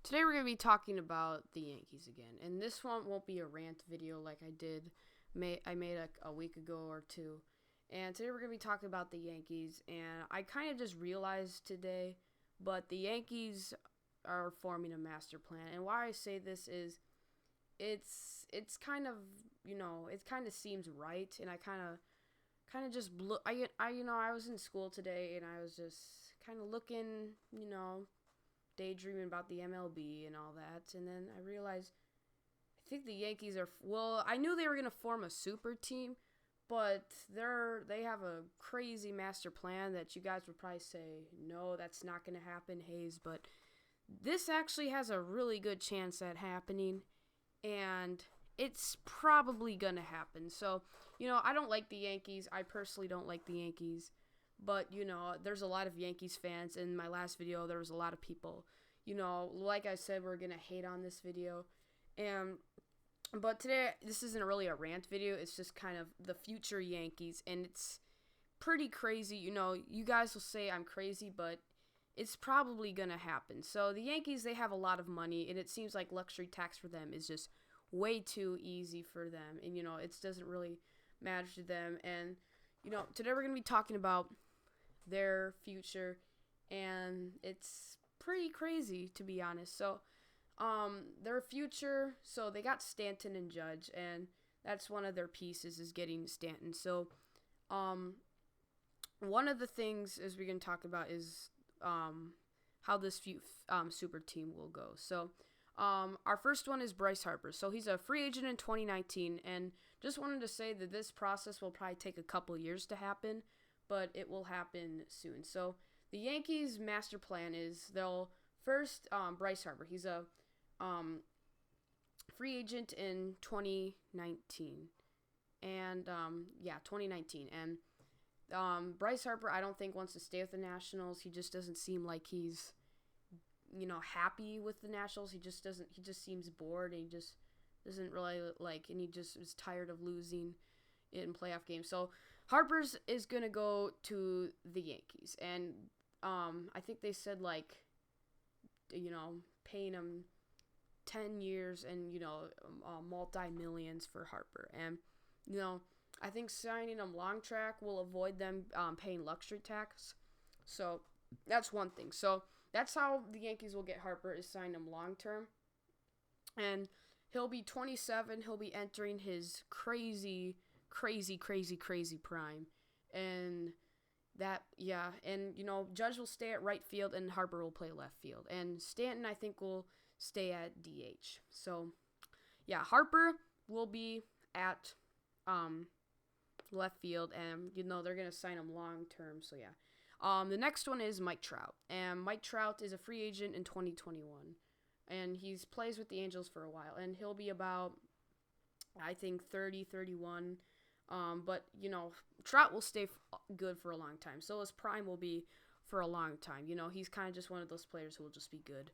Today we're going to be talking about the Yankees again, and this one won't be a rant video like I made a week ago or two. And today we're going to be talking about the Yankees, and I kind of just realized today, but the Yankees are forming a master plan. And why I say this is it's kind of, it kind of seems right, and I kind of just I was in school today and I was just kind of looking, daydreaming about the MLB and all that, and then I realized I think the Yankees are I knew they were going to form a super team, but they have a crazy master plan that you guys would probably say no, that's not going to happen, Hayes, but this actually has a really good chance at happening, and it's probably going to happen. So, I don't like the Yankees. I personally don't like the Yankees. But, there's a lot of Yankees fans. In my last video, there was a lot of people. Like I said, we're going to hate on this video. But today, this isn't really a rant video. It's just kind of the future Yankees. And it's pretty crazy. You guys will say I'm crazy, but it's probably going to happen. So the Yankees, they have a lot of money. And it seems like luxury tax for them is just way too easy for them. And, it doesn't really matter to them. And, today we're going to be talking about their future, and it's pretty crazy, to be honest. So their future, so they got Stanton and Judge, and that's one of their pieces, is getting Stanton. So one of the things is we're going to talk about is how this super team will go. So our first one is Bryce Harper. So he's a free agent in 2019, and just wanted to say that this process will probably take a couple years to happen, but it will happen soon. So the Yankees' master plan is they'll first Bryce Harper. He's a free agent in 2019, and 2019. And Bryce Harper, I don't think wants to stay with the Nationals. He just doesn't seem like he's happy with the Nationals. He just seems bored, and he just doesn't really and he just is tired of losing in playoff games. So Harper's is going to go to the Yankees, and I think they said paying him 10 years and multi-millions for Harper. And I think signing him long track will avoid them paying luxury tax. So that's one thing. So that's how the Yankees will get Harper, is sign him long term. And he'll be 27. He'll be entering his crazy prime. And Judge will stay at right field and Harper will play left field. And Stanton, I think, will stay at DH. So, yeah, Harper will be at left field, and they're going to sign him long term. So, yeah. The next one is Mike Trout. And Mike Trout is a free agent in 2021. And he plays with the Angels for a while. And he'll be about, I think, 30, 31. But, Trout will stay good for a long time. So his prime will be for a long time. He's kind of just one of those players who will just be good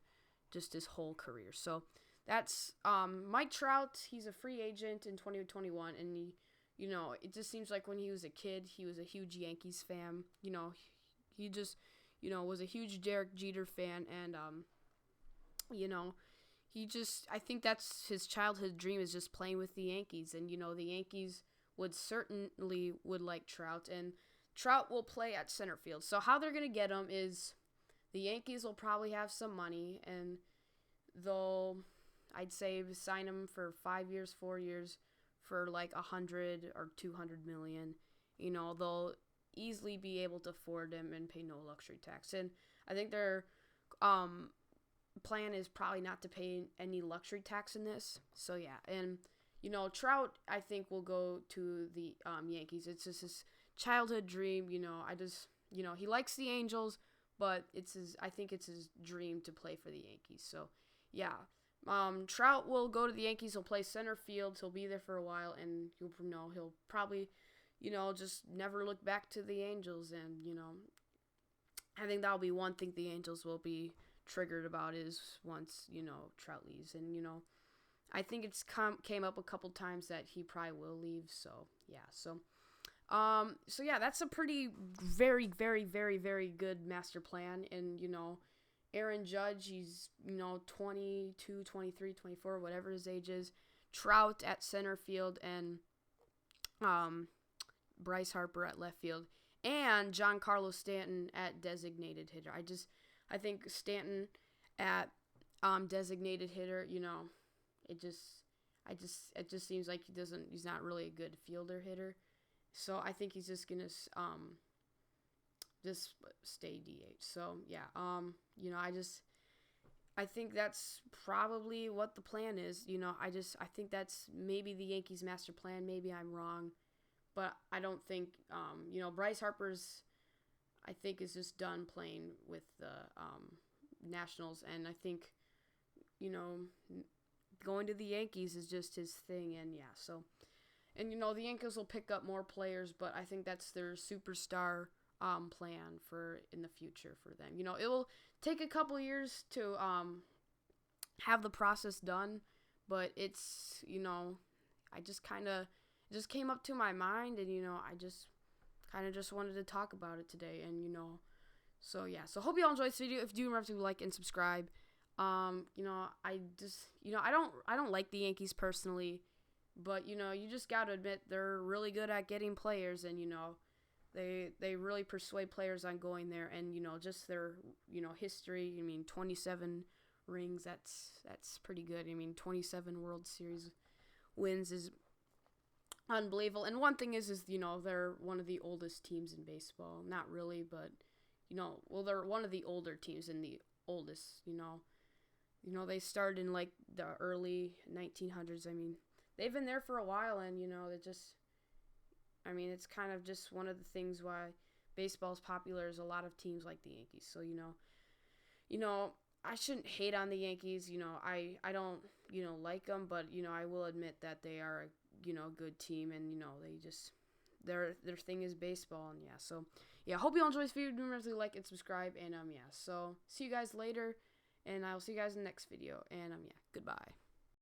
just his whole career. So that's Mike Trout. He's a free agent in 2021. And, it just seems like when he was a kid, he was a huge Yankees fan. He just, was a huge Derek Jeter fan. And, I think that's his childhood dream, is just playing with the Yankees. And, the Yankees would like Trout, and Trout will play at center field. So how they're going to get him is the Yankees will probably have some money, and I'd say, sign him for 5 years, 4 years for like 100 or 200 million. They'll easily be able to afford him and pay no luxury tax. And I think their plan is probably not to pay any luxury tax in this. So yeah, and Trout, I think, will go to the Yankees. It's just his childhood dream. He likes the Angels, but I think it's his dream to play for the Yankees. So, yeah. Trout will go to the Yankees. He'll play center field. He'll be there for a while, and he'll probably, just never look back to the Angels. And, I think that'll be one thing the Angels will be triggered about, is once, Trout leaves. And, I think it's came up a couple times that he probably will leave. So yeah. So yeah, that's a pretty very, very, very, very good master plan. And Aaron Judge, he's, 22, 23, 24, whatever his age is. Trout at center field, and Bryce Harper at left field, and Giancarlo Stanton at designated hitter. I think Stanton at designated hitter, it just seems like he's not really a good fielder hitter. So I think he's just gonna just stay DH. So yeah, I think that's probably what the plan is. I think that's maybe the Yankees' master plan. Maybe I'm wrong, but I don't think, Bryce Harper's, I think, is just done playing with the Nationals, and I think, going to the Yankees is just his thing, and yeah, so, and the Yankees will pick up more players, but I think that's their superstar plan for in the future for them. It will take a couple years to have the process done, but it's, I just kind of just came up to my mind, and I just kind of just wanted to talk about it today, and so yeah, so hope you all enjoyed this video. If you do, remember to like and subscribe. I just, I don't like the Yankees personally, but you just got to admit they're really good at getting players, and they really persuade players on going there, and just their history. 27 rings, that's pretty good. 27 World Series wins is unbelievable. And one thing is they're one of the oldest teams in baseball. Not really, but they're one of the older teams and the oldest. They started in like the early 1900s. They've been there for a while, and it just, it's kind of just one of the things why baseball is popular is a lot of teams like the Yankees. So I shouldn't hate on the Yankees. I don't like them, but I will admit that they are a good team, and they just their thing is baseball, and yeah. So yeah, hope you all enjoy this video. Remember to like and subscribe, and yeah. So see you guys later, and I will see you guys in the next video, and yeah, goodbye.